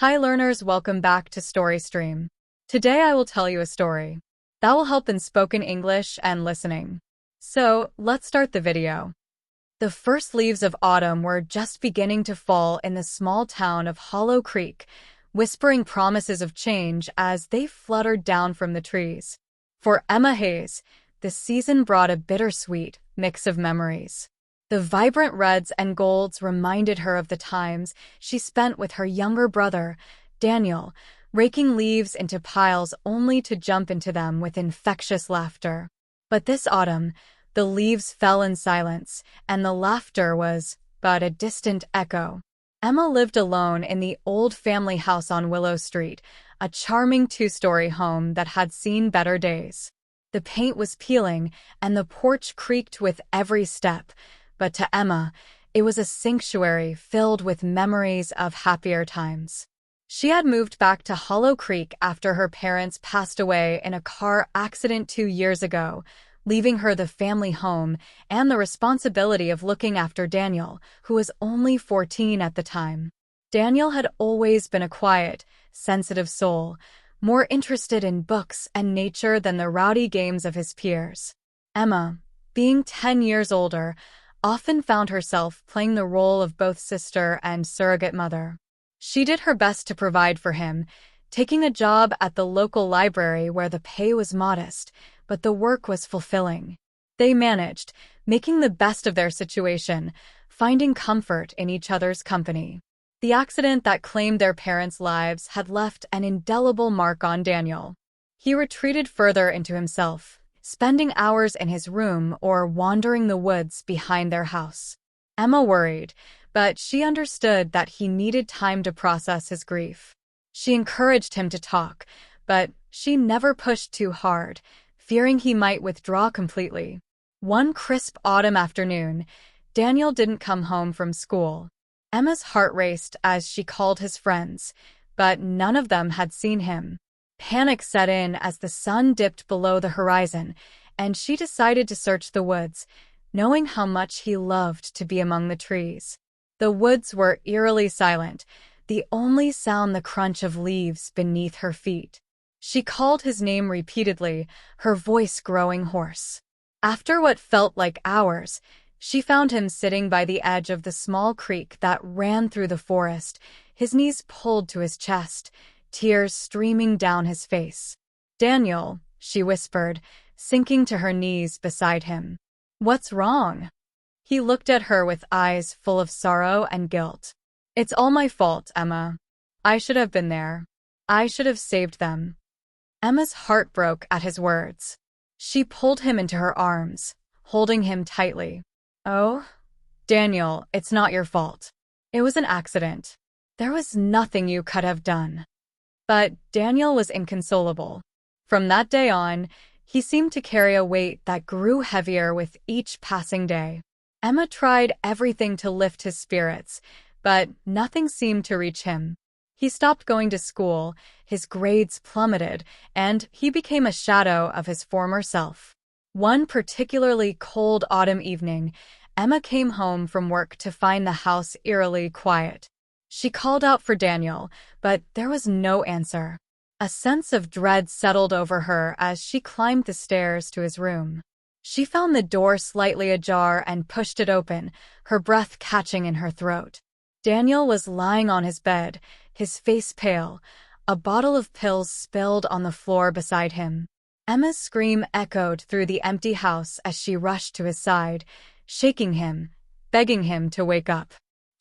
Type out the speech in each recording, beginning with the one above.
Hi learners, welcome back to StoryStream. Today I will tell you a story that will help in spoken English and listening. So, let's start the video. The first leaves of autumn were just beginning to fall in the small town of Hollow Creek, whispering promises of change as they fluttered down from the trees. For Emma Hayes, the season brought a bittersweet mix of memories. The vibrant reds and golds reminded her of the times she spent with her younger brother, Daniel, raking leaves into piles only to jump into them with infectious laughter. But this autumn, the leaves fell in silence, and the laughter was but a distant echo. Emma lived alone in the old family house on Willow Street, a charming two-story home that had seen better days. The paint was peeling, and the porch creaked with every step, but to Emma, it was a sanctuary filled with memories of happier times. She had moved back to Hollow Creek after her parents passed away in a car accident 2 years ago, leaving her the family home and the responsibility of looking after Daniel, who was only 14 at the time. Daniel had always been a quiet, sensitive soul, more interested in books and nature than the rowdy games of his peers. Emma, being 10 years older, often found herself playing the role of both sister and surrogate mother. She did her best to provide for him, taking a job at the local library where the pay was modest, but the work was fulfilling. They managed, making the best of their situation, finding comfort in each other's company. The accident that claimed their parents' lives had left an indelible mark on Daniel. He retreated further into himself, spending hours in his room or wandering the woods behind their house. Emma worried, but she understood that he needed time to process his grief. She encouraged him to talk, but she never pushed too hard, fearing he might withdraw completely. One crisp autumn afternoon, Daniel didn't come home from school. Emma's heart raced as she called his friends, but none of them had seen him. Panic set in as the sun dipped below the horizon, and she decided to search the woods, knowing how much he loved to be among the trees. The woods were eerily silent, the only sound the crunch of leaves beneath her feet. She called his name repeatedly, her voice growing hoarse. After what felt like hours, she found him sitting by the edge of the small creek that ran through the forest, his knees pulled to his chest, tears streaming down his face. "Daniel," she whispered, sinking to her knees beside him. "What's wrong?" He looked at her with eyes full of sorrow and guilt. "It's all my fault, Emma. I should have been there. I should have saved them." Emma's heart broke at his words. She pulled him into her arms, holding him tightly. "Oh, Daniel, it's not your fault. It was an accident. There was nothing you could have done." But Daniel was inconsolable. From that day on, he seemed to carry a weight that grew heavier with each passing day. Emma tried everything to lift his spirits, but nothing seemed to reach him. He stopped going to school, his grades plummeted, and he became a shadow of his former self. One particularly cold autumn evening, Emma came home from work to find the house eerily quiet. She called out for Daniel, but there was no answer. A sense of dread settled over her as she climbed the stairs to his room. She found the door slightly ajar and pushed it open, her breath catching in her throat. Daniel was lying on his bed, his face pale, a bottle of pills spilled on the floor beside him. Emma's scream echoed through the empty house as she rushed to his side, shaking him, begging him to wake up.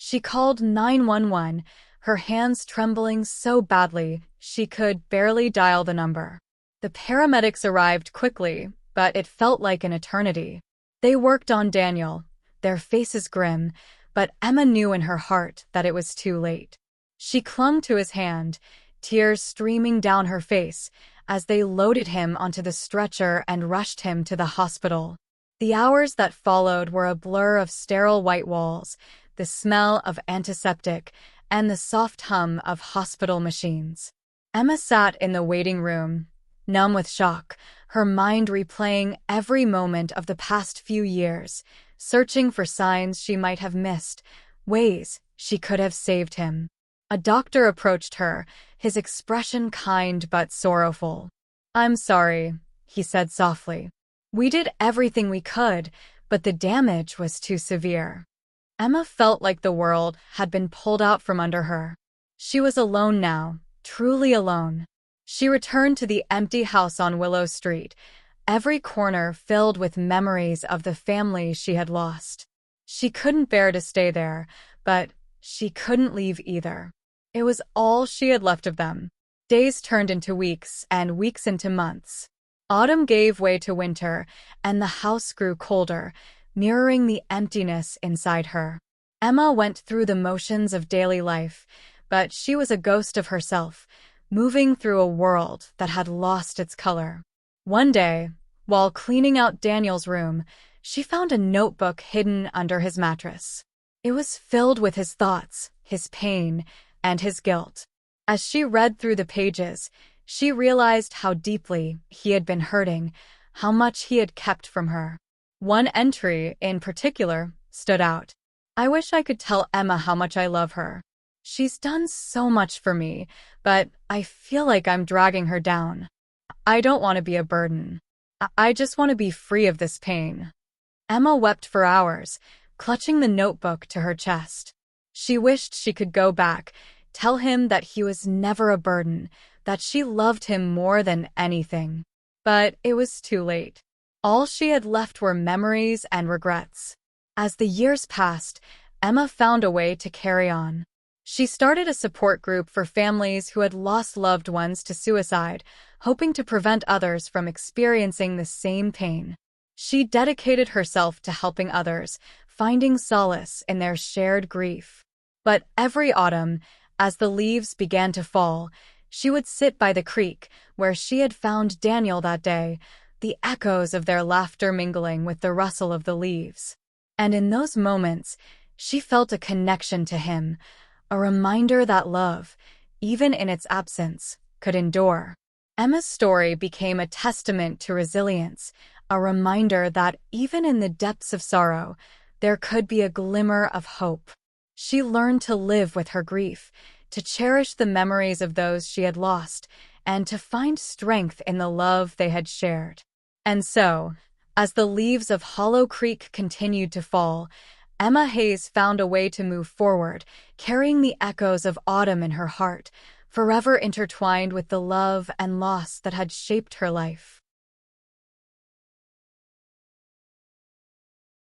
She called 911, her hands trembling so badly she could barely dial the number. The paramedics arrived quickly, but it felt like an eternity. They worked on Daniel, their faces grim, but Emma knew in her heart that it was too late. She clung to his hand, tears streaming down her face, as they loaded him onto the stretcher and rushed him to the hospital. The hours that followed were a blur of sterile white walls, the smell of antiseptic, and the soft hum of hospital machines. Emma sat in the waiting room, numb with shock, her mind replaying every moment of the past few years, searching for signs she might have missed, ways she could have saved him. A doctor approached her, his expression kind but sorrowful. "I'm sorry," he said softly. "We did everything we could, but the damage was too severe." Emma felt like the world had been pulled out from under her. She was alone now, truly alone. She returned to the empty house on Willow Street, every corner filled with memories of the family she had lost. She couldn't bear to stay there, but she couldn't leave either. It was all she had left of them. Days turned into weeks, and weeks into months. Autumn gave way to winter, and the house grew colder, mirroring the emptiness inside her. Emma went through the motions of daily life, but she was a ghost of herself, moving through a world that had lost its color. One day, while cleaning out Daniel's room, she found a notebook hidden under his mattress. It was filled with his thoughts, his pain, and his guilt. As she read through the pages, she realized how deeply he had been hurting, how much he had kept from her. One entry, in particular, stood out. "I wish I could tell Emma how much I love her. She's done so much for me, but I feel like I'm dragging her down. I don't want to be a burden. I just want to be free of this pain." Emma wept for hours, clutching the notebook to her chest. She wished she could go back, tell him that he was never a burden, that she loved him more than anything. But it was too late. All she had left were memories and regrets. As the years passed, Emma found a way to carry on. She started a support group for families who had lost loved ones to suicide, hoping to prevent others from experiencing the same pain. She dedicated herself to helping others, finding solace in their shared grief. But every autumn, as the leaves began to fall, she would sit by the creek where she had found Daniel that day, the echoes of their laughter mingling with the rustle of the leaves. And in those moments, she felt a connection to him, a reminder that love, even in its absence, could endure. Emma's story became a testament to resilience, a reminder that even in the depths of sorrow, there could be a glimmer of hope. She learned to live with her grief, to cherish the memories of those she had lost, and to find strength in the love they had shared. And so, as the leaves of Hollow Creek continued to fall, Emma Hayes found a way to move forward, carrying the echoes of autumn in her heart, forever intertwined with the love and loss that had shaped her life.